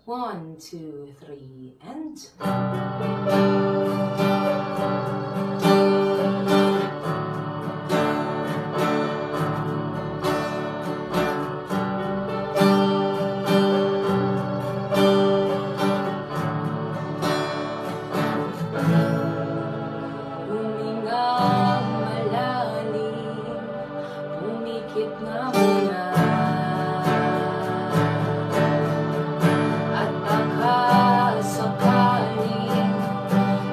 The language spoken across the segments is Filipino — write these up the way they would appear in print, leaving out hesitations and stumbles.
1, 2, 3, and... Humingang malalim, pumikit na muna, at baka sakaling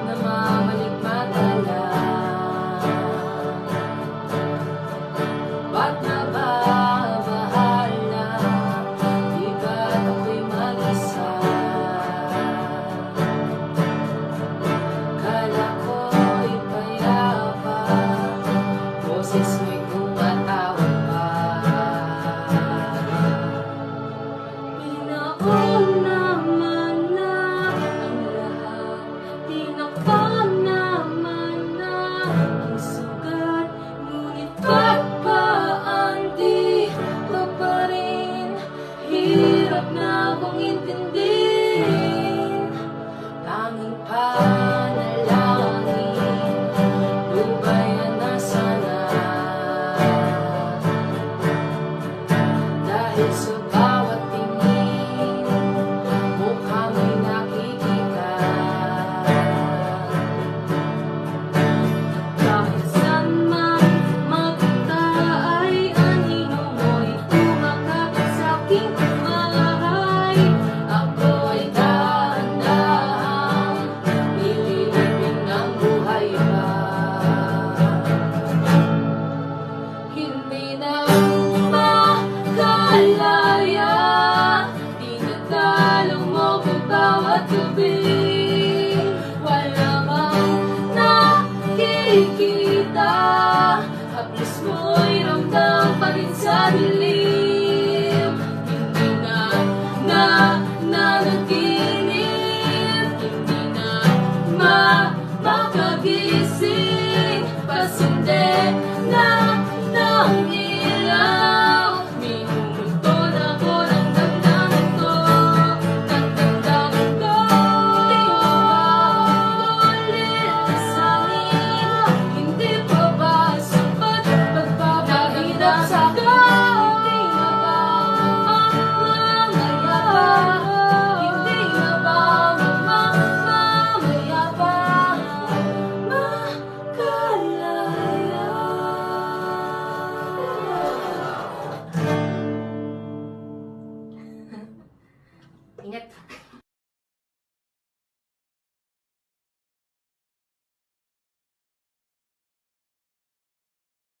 namamaligmadala. Ba't nababahala, di ba't ako'y mag-isa? Kala ko'y payapa, boses mo'y tumatawag pa. Pinaon naman na ang lahat, tinakpan naman na ang sugat, ngunit ba't ba ang di ka pa rin? Hirap na kong intindihin, tanging panalangin, lubayan na sana. Dahil sa bawat tingin, mukha mo'y nakikita. Kahit saan man magpunta ay anino mo'y tumakat sa aking bahay. Ako ay dahan-dahang nililibing ng buhay pa. Hindi na makalaya, tinatalo mo ko bawat gabi. Wala mang nakikita, haplos mo'y ramdam pa rin sa dilim. Hindi na nanaginip, hindi na makagising, pasinde na ng ilaw. Minumultol ako ng damdamin ko, ng damdamin ko. Di mo ba ulit sa akin? Hindi pa ba sapat pagpapahirap sa akin? Hindi na ba mamamaya pa? Hindi na ba mamamaya pa? Makalaya. Ingat.